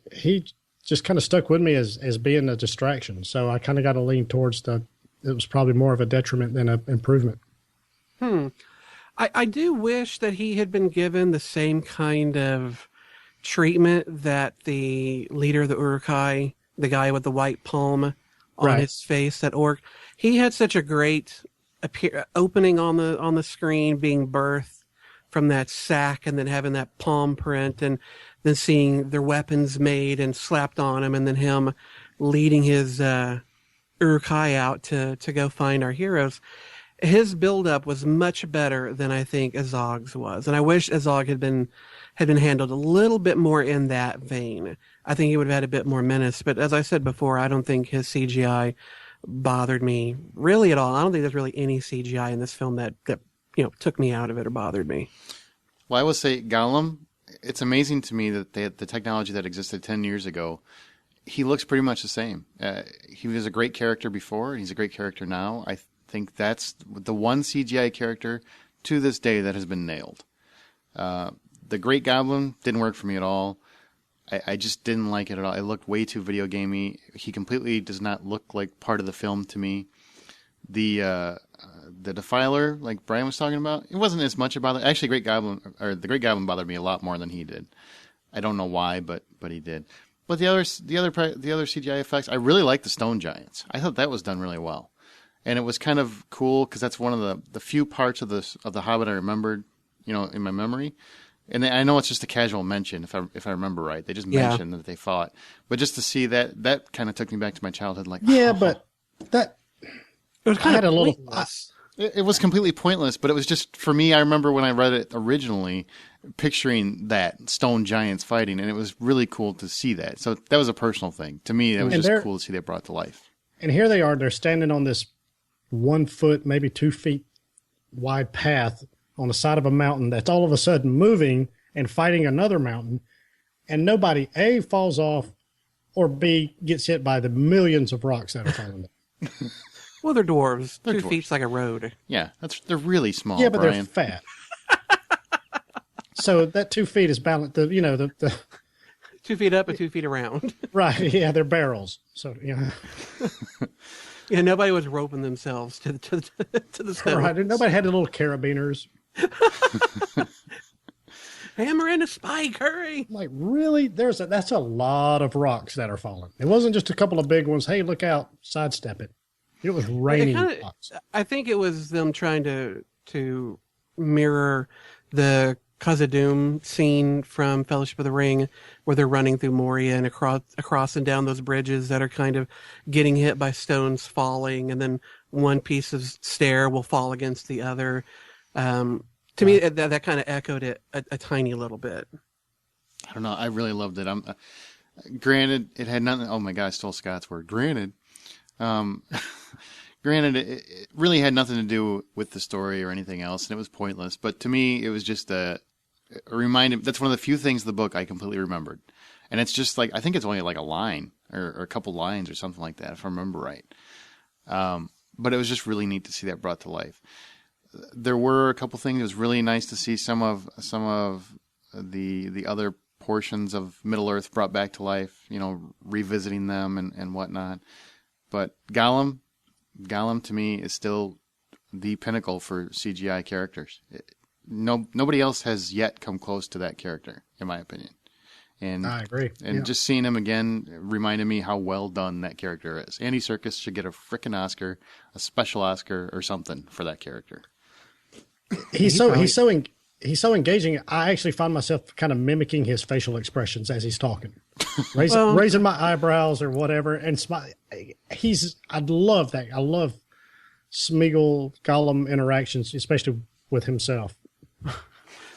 kind of stuck with me as being a distraction. So I kind of got to lean towards it was probably more of a detriment than an improvement. I do wish that he had been given the same kind of treatment that the leader of the Uruk-hai, the guy with the white palm on his face, that orc, he had such a great opening on the screen, being birthed from that sack, and then having that palm print, and then seeing their weapons made and slapped on him, and then him leading his Uruk-hai out to go find our heroes. His build-up was much better than I think Azog's was, and I wish Azog had been handled a little bit more in that vein. I think he would have had a bit more menace, but as I said before, I don't think his CGI bothered me really at all. I don't think there's really any CGI in this film that took me out of it or bothered me. Well, I will say Gollum, it's amazing to me that the technology that existed 10 years ago, he looks pretty much the same. He was a great character before, and he's a great character now. I think that's the one CGI character to this day that has been nailed. The Great Goblin didn't work for me at all. I just didn't like it at all. It looked way too video gamey. He completely does not look like part of the film to me. The Defiler, like Brian was talking about, it wasn't as much about it. Actually, the Great Goblin bothered me a lot more than he did. I don't know why, but he did. But the other CGI effects, I really like the stone giants. I thought that was done really well. And it was kind of cool because that's one of the few parts of the Hobbit I remembered, in my memory. And I know it's just a casual mention, if I remember right. They just mentioned that they fought, but just to see that kind of took me back to my childhood. Like, but that it was kind of a little. pointless. It was completely pointless, but it was just for me. I remember when I read it originally, picturing that stone giants fighting, and it was really cool to see that. So that was a personal thing to me. It was just cool to see that brought to life. And here they are; they're standing on this 1 foot, maybe 2 feet wide path on the side of a mountain that's all of a sudden moving and fighting another mountain, and nobody A, falls off, or B, gets hit by the millions of rocks that are falling down. Well, they're dwarves. 2 feet's like a road. Yeah, they're really small. Yeah, but Brian. they're fat. So that 2 feet is balanced. The 2 feet up and 2 feet around. Right. Yeah, they're barrels. So Yeah, nobody was roping themselves to the stone. Right. Nobody had the little carabiners. Hammer and a spike, hurry! Like, really? That's a lot of rocks that are falling. It wasn't just a couple of big ones. Hey, look out! Sidestep it. It was raining rocks. I think it was them trying to mirror the Khazad-dûm scene from Fellowship of the Ring, where they're running through Moria and across and down those bridges that are kind of getting hit by stones falling, and then one piece of stair will fall against the other. To me, that kind of echoed it a tiny little bit. I don't know. I really loved it. Granted, it had nothing. Oh my God, I stole Scott's word. Granted, it really had nothing to do with the story or anything else, and it was pointless. But to me, it was just a reminder. That's one of the few things in the book I completely remembered, and it's just like I think it's only like a line or a couple lines or something like that, if I remember right. But it was just really neat to see that brought to life. There were a couple things. It was really nice to see some of the other portions of Middle Earth brought back to life. Revisiting them and whatnot. But Gollum to me is still the pinnacle for CGI characters. Nobody else has yet come close to that character, in my opinion. And I agree. And just seeing him again reminded me how well done that character is. Andy Serkis should get a frickin' Oscar, a special Oscar or something for that character. He's so engaging. I actually find myself kind of mimicking his facial expressions as he's talking, raising my eyebrows or whatever, and smile. I love that. I love Smeagol Gollum interactions, especially with himself.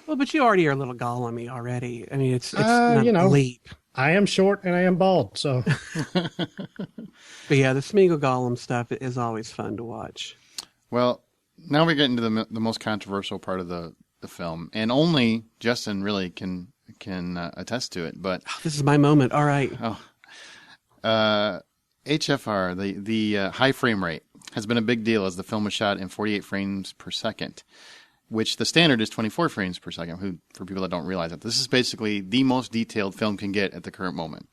Well, but you already are a little Gollum-y already. I mean, it's not a leap. I am short and I am bald, so. But yeah, the Smeagol Gollum stuff is always fun to watch. Well, now we're getting to the most controversial part of the film, and only Justin really can attest to it. But this is my moment. All right. HFR, the high frame rate, has been a big deal as the film was shot in 48 frames per second, which the standard is 24 frames per second. For people that don't realize it, this is basically the most detailed film can get at the current moment.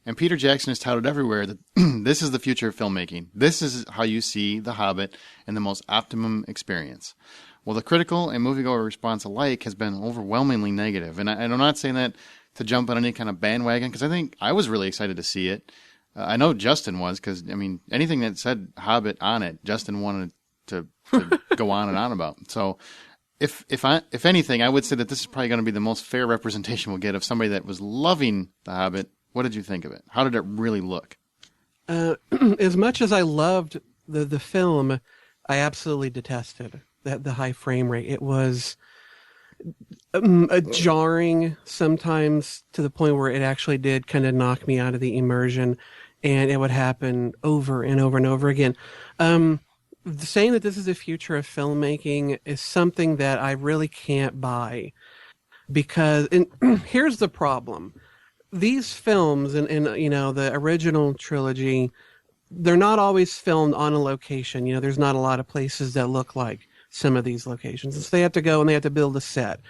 And Peter Jackson has touted everywhere that this is the future of filmmaking. This is how you see The Hobbit in the most optimum experience. Well, the critical and moviegoer response alike has been overwhelmingly negative. And I'm not saying that to jump on any kind of bandwagon, because I think I was really excited to see it. I know Justin was, because, I mean, anything that said Hobbit on it, Justin wanted to go on and on about. So if anything, I would say that this is probably going to be the most fair representation we'll get of somebody that was loving The Hobbit. What did you think of it? How did it really look? As much as I loved the film, I absolutely detested the high frame rate. It was jarring sometimes to the point where it actually did kind of knock me out of the immersion, and it would happen over and over and over again. Saying that this is the future of filmmaking is something that I really can't buy, because here's the problem. These films and the original trilogy, they're not always filmed on a location. There's not a lot of places that look like some of these locations. And so they have to go and they have to build a set.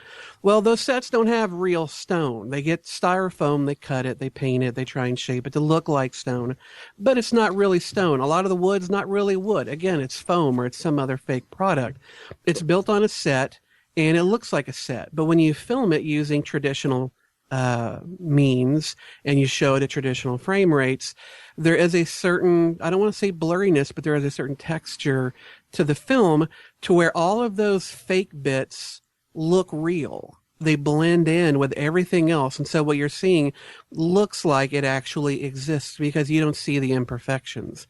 Well, those sets don't have real stone. They get styrofoam, they cut it, they paint it, they try and shape it to look like stone, but it's not really stone. A lot of the wood's not really wood. Again, it's foam or it's some other fake product. It's built on a set and it looks like a set. But when you film it using traditional means and you show it at traditional frame rates, there is a certain, I don't want to say blurriness, but there is a certain texture to the film to where all of those fake bits look real. They blend in with everything else. And so what you're seeing looks like it actually exists because you don't see the imperfections.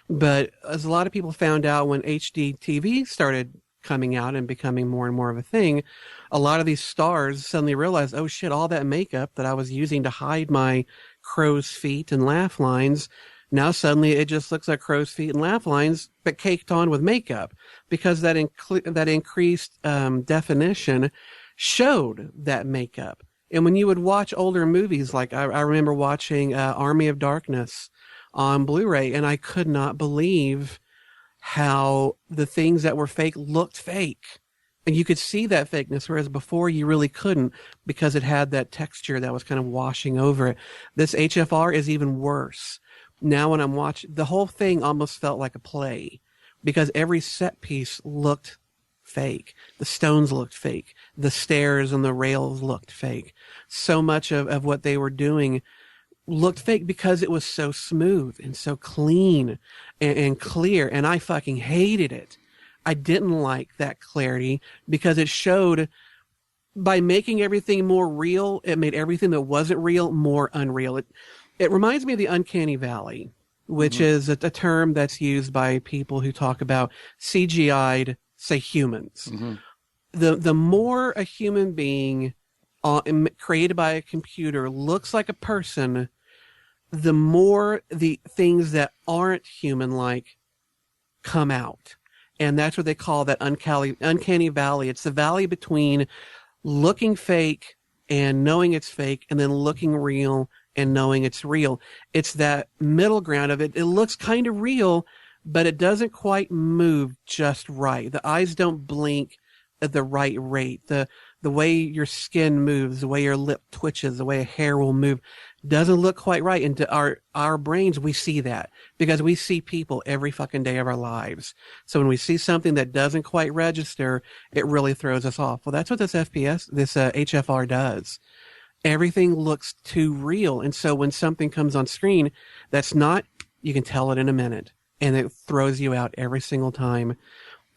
But as a lot of people found out when HD TV started coming out and becoming more and more of a thing, a lot of these stars suddenly realized, oh shit, all that makeup that I was using to hide my crow's feet and laugh lines, now suddenly it just looks like crow's feet and laugh lines, but caked on with makeup, because that increased definition showed that makeup. And when you would watch older movies, like I remember watching Army of Darkness on Blu-ray, and I could not believe how the things that were fake looked fake. And you could see that fakeness, whereas before you really couldn't because it had that texture that was kind of washing over it. This HFR is even worse. Now when I'm watching, the whole thing almost felt like a play because every set piece looked fake. The stones looked fake. The stairs and the rails looked fake. So much of what they were doing looked fake because it was so smooth and so clean and clear. And I fucking hated it. I didn't like that clarity because it showed, by making everything more real, it made everything that wasn't real more unreal. It reminds me of the uncanny valley, which is a term that's used by people who talk about CGI'd, say, humans. The more a human being created by a computer looks like a person, the more the things that aren't human-like come out. And that's what they call that uncanny valley. It's the valley between looking fake and knowing it's fake, and then looking real and knowing it's real. It's that middle ground of it. It looks kind of real, but it doesn't quite move just right. The eyes don't blink at the right rate. The way your skin moves, the way your lip twitches, the way a hair will move doesn't look quite right. And to our brains, we see that because we see people every fucking day of our lives. So when we see something that doesn't quite register, it really throws us off. Well, that's what this HFR does. Everything looks too real. And so when something comes on screen that's not, you can tell it in a minute, and it throws you out every single time.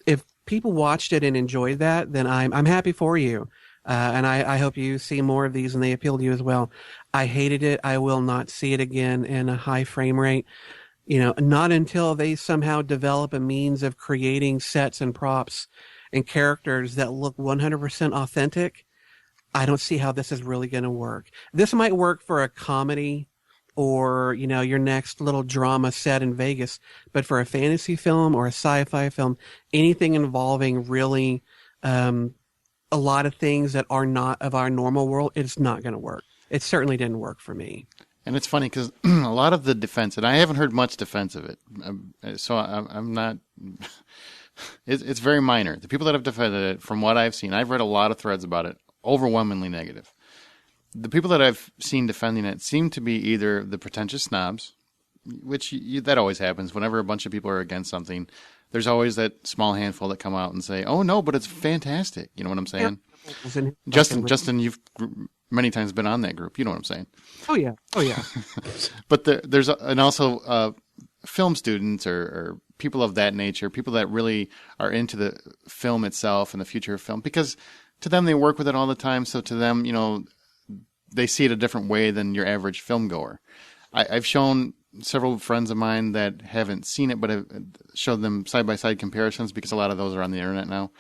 If people watched it and enjoyed that, then I'm happy for you. And I hope you see more of these and they appeal to you as well. I hated it. I will not see it again in a high frame rate. Not until they somehow develop a means of creating sets and props and characters that look 100% authentic. I don't see how this is really going to work. This might work for a comedy or, your next little drama set in Vegas. But for a fantasy film or a sci-fi film, anything involving really a lot of things that are not of our normal world, it's not going to work. It certainly didn't work for me. And it's funny because a lot of the defense, and I haven't heard much defense of it, so I'm not, it's very minor. The people that have defended it, from what I've seen, I've read a lot of threads about it, overwhelmingly negative. The people that I've seen defending it seem to be either the pretentious snobs, which that always happens whenever a bunch of people are against something. There's always that small handful that come out and say, "Oh no, but it's fantastic." You know what I'm saying? Yeah. Justin, you've many times been on that group. You know what I'm saying? Oh yeah. But there's also film students or people of that nature, people that really are into the film itself and the future of film, because to them they work with it all the time. So to them, they see it a different way than your average film goer. I've shown several friends of mine that haven't seen it, but I've showed them side-by-side comparisons because a lot of those are on the internet now.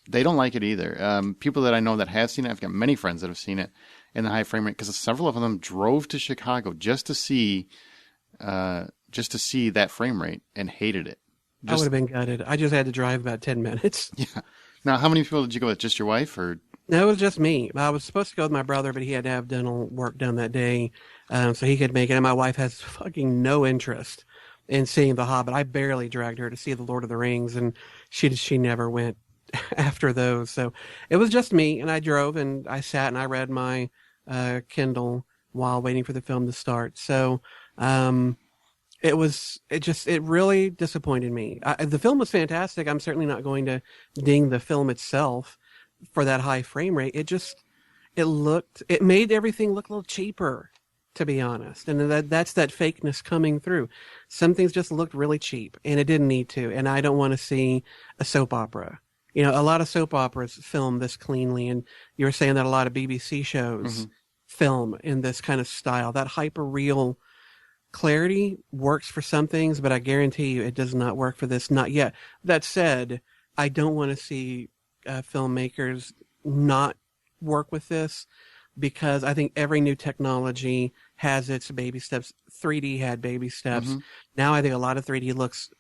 They don't like it either. People that I know that have seen it, I've got many friends that have seen it in the high frame rate because several of them drove to Chicago just to see that frame rate and hated it. I would have been gutted. I just had to drive about 10 minutes. Yeah. Now, how many people did you go with? Just your wife, or? No, it was just me. I was supposed to go with my brother, but he had to have dental work done that day, so he could make it. And my wife has fucking no interest in seeing The Hobbit. I barely dragged her to see The Lord of the Rings, and she never went after those. So it was just me, and I drove, and I sat and I read my Kindle while waiting for the film to start. So it really disappointed me. The film was fantastic. I'm certainly not going to ding the film itself for that high frame rate. it made everything look a little cheaper, to be honest. And that's that fakeness coming through. Some things just looked really cheap, and it didn't need to. And I don't want to see a soap opera. You know, a lot of soap operas film this cleanly, and you were saying that a lot of BBC shows film in this kind of style. That hyper-real clarity works for some things, but I guarantee you it does not work for this, not yet. That said, I don't want to see filmmakers not work with this, because I think every new technology has its baby steps. 3D had baby steps. Now I think a lot of 3D looks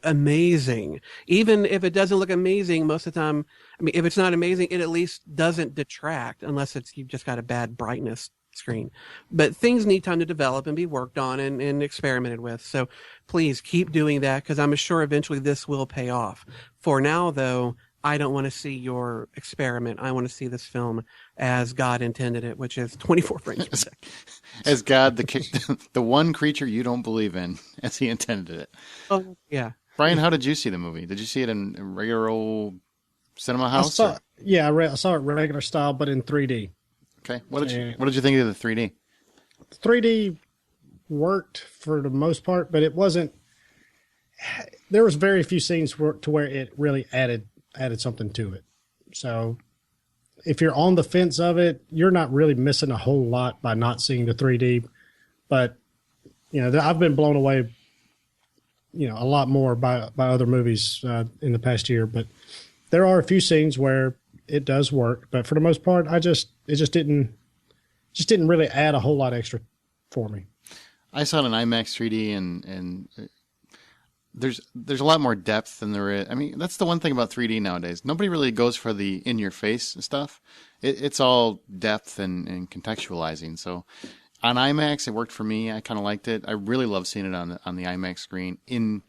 amazing. Even if it doesn't look amazing most of the time, I mean, if it's not amazing, it at least doesn't detract, unless you've just got a bad brightness screen. But things need time to develop and be worked on and experimented with. So please keep doing that, because I'm sure eventually this will pay off. For now, though, I don't want to see your experiment. I want to see this film as God intended it, which is 24 frames per second. As God, the one creature you don't believe in, as he intended it. Oh, yeah. Brian, how did you see the movie? Did you see it in a regular old cinema house? I saw it regular style, but in 3D. Okay. What did you think of the 3D? 3D worked for the most part, but it wasn't. There was very few scenes to where it really added something to it. So if you're on the fence of it, you're not really missing a whole lot by not seeing the 3D. But, you know, I've been blown away, you know, a lot more by other movies in the past year. But there are a few scenes where it does work. But for the most part, it just didn't really add a whole lot extra for me. I saw it in IMAX 3D, and there's a lot more depth than there is. I mean, that's the one thing about 3D nowadays. Nobody really goes for the in-your-face stuff. It's all depth and contextualizing. So on IMAX, it worked for me. I kind of liked it. I really love seeing it on the IMAX screen in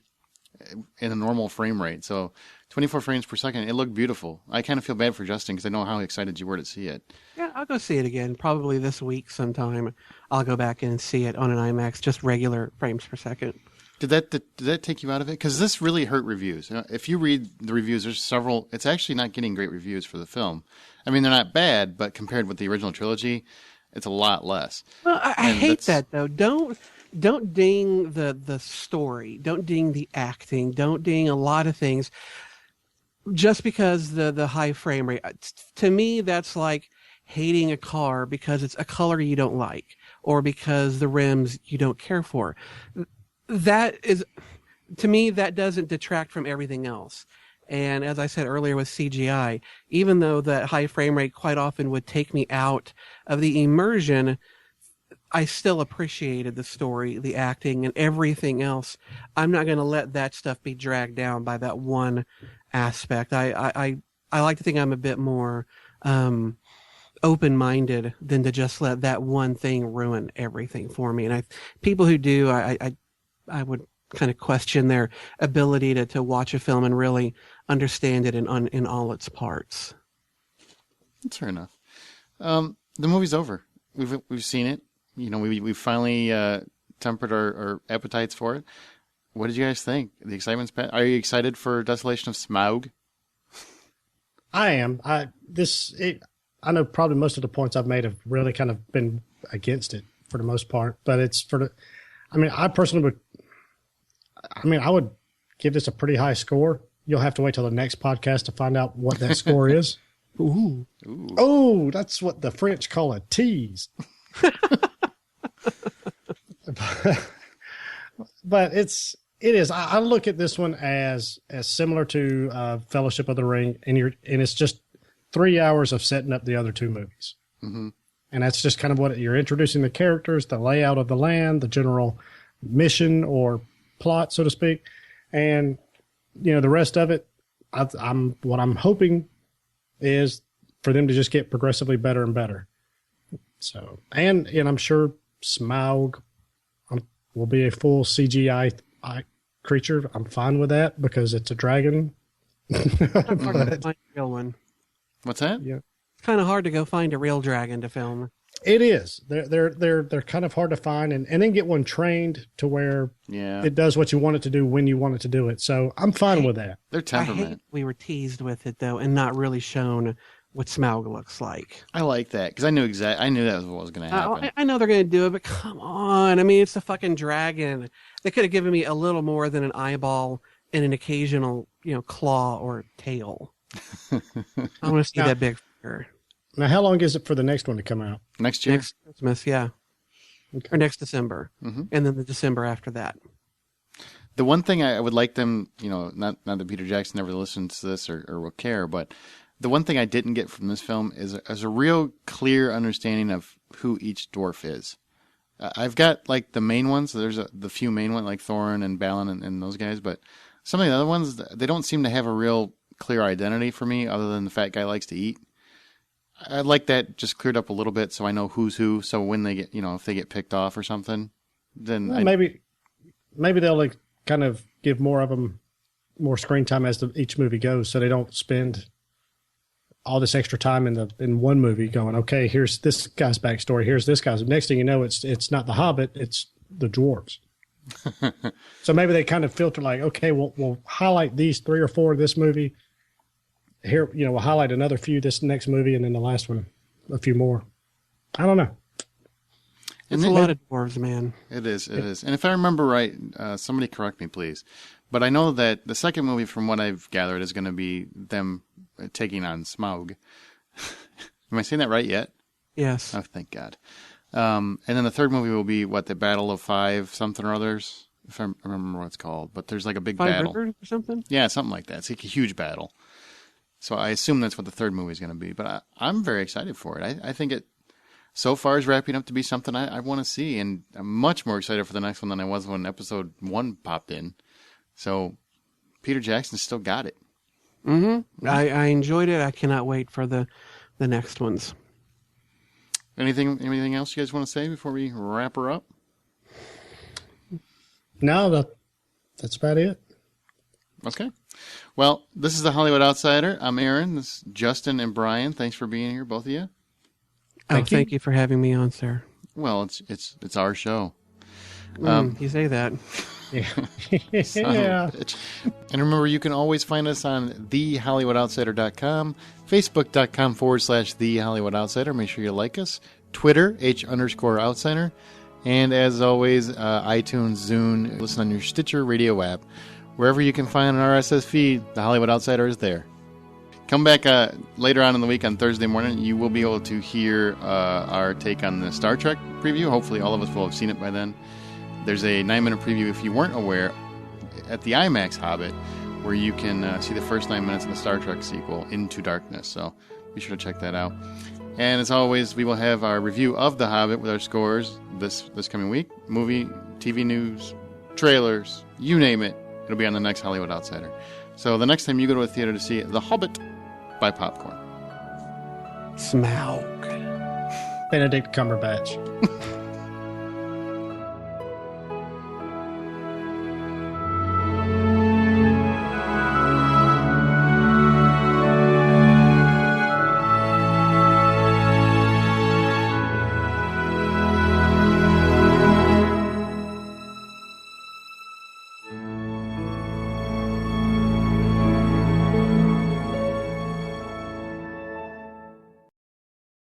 a normal frame rate. So 24 frames per second, it looked beautiful. I kind of feel bad for Justin, because I know how excited you were to see it. Yeah, I'll go see it again. Probably this week sometime. I'll go back and see it on an IMAX, just regular frames per second. Did that take you out of it? Because this really hurt reviews. You know, if you read the reviews, there's several. It's actually not getting great reviews for the film. I mean, they're not bad, but compared with the original trilogy, it's a lot less. Well, I hate that, though. Don't ding the story. Don't ding the acting. Don't ding a lot of things just because the high frame rate. To me, that's like hating a car because it's a color you don't like, or because the rims you don't care for. That is, to me, that doesn't detract from everything else. And as I said earlier with CGI, even though that high frame rate quite often would take me out of the immersion, I still appreciated the story, the acting, and everything else. I'm not going to let that stuff be dragged down by that one aspect. I like to think I'm a bit more open-minded than to just let that one thing ruin everything for me. And people who do, I would kind of question their ability to watch a film and really understand it in all its parts. That's fair enough. The movie's over. We've seen it. You know, we've finally tempered our appetites for it. What did you guys think? The excitement's back. Are you excited for Desolation of Smaug? I am. I know probably most of the points I've made have really kind of been against it for the most part, but it's I personally I would give this a pretty high score. You'll have to wait till the next podcast to find out what that score is. Ooh. Oh, that's what the French call a tease. But it is. I look at this one as similar to Fellowship of the Ring, and it's just 3 hours of setting up the other two movies. Mm-hmm. And that's just kind of what you're introducing the characters, the layout of the land, the general mission or plot, so to speak. And, you know, the rest of it, what I'm hoping is for them to just get progressively better and better. So, and I'm sure Smaug will be a full CGI creature. I'm fine with that because it's a dragon. Find a real one. What's that? Yeah. Kind of hard to go find a real dragon to film. It is. They're kind of hard to find, and then get one trained to where it does what you want it to do when you want it to do it. So I'm fine with that. Their temperament. We were teased with it though, and not really shown what Smaug looks like. I like that because I knew that was what was going to happen. I know they're going to do it, but come on. I mean, it's a fucking dragon. They could have given me a little more than an eyeball and an occasional, claw or tail. I want to see that big figure. Now, how long is it for the next one to come out? Next year? Next Christmas, yeah. Okay. Or next December. Mm-hmm. And then the December after that. The one thing I would like them, not that Peter Jackson never listens to this or will care, but the one thing I didn't get from this film is a real clear understanding of who each dwarf is. I've got like the main ones. So there's the few main ones like Thorin and Balin and those guys, but some of the other ones, they don't seem to have a real clear identity for me other than the fat guy likes to eat. I'd like that just cleared up a little bit so I know who's who. So when they get, if they get picked off or something, then maybe they'll like kind of give more of them more screen time as each movie goes, so they don't spend all this extra time in one movie going, okay, here's this guy's backstory, here's this guy's. Next thing you know, it's not the Hobbit, it's the dwarves. So maybe they kind of filter like, okay, we'll highlight these 3 or 4 of this movie. Here, we'll highlight another few this next movie, and then the last one, a few more. I don't know. It's a lot of dwarves, man. It is. And if I remember right, somebody correct me, please. But I know that the second movie, from what I've gathered, is going to be them taking on Smaug. Am I saying that right yet? Yes. Oh, thank God. And then the third movie will be, the Battle of Five something or others, if I remember what it's called. But there's like a big battle. Rivers or something? Yeah, something like that. It's like a huge battle. So I assume that's what the third movie is going to be. But I'm very excited for it. I think it so far is wrapping up to be something I want to see. And I'm much more excited for the next one than I was when episode 1 popped in. So Peter Jackson still got it. Mm-hmm. I enjoyed it. I cannot wait for the next ones. Anything else you guys want to say before we wrap her up? No, that's about it. Okay. Well, this is the Hollywood Outsider. I'm Aaron. This is Justin and Brian. Thanks for being here, both of you. Thank you for having me on, sir. Well, it's our show. You say that. Yeah. Yeah. And remember, you can always find us on thehollywoodoutsiders.com, facebook.com/thehollywoodoutsiders. Make sure you like us. Twitter, H_outsider. And as always, iTunes, Zune, listen on your Stitcher radio app. Wherever you can find an RSS feed, The Hollywood Outsider is there. Come back later on in the week on Thursday morning. You will be able to hear our take on the Star Trek preview. Hopefully all of us will have seen it by then. There's a 9-minute preview, if you weren't aware, at the IMAX Hobbit, where you can see the first 9 minutes of the Star Trek sequel, Into Darkness. So be sure to check that out. And as always, we will have our review of The Hobbit with our scores this coming week. Movie, TV news, trailers, you name it. It'll be on the next Hollywood Outsider. So the next time you go to a theater to see The Hobbit, buy popcorn. Smaug. Benedict Cumberbatch.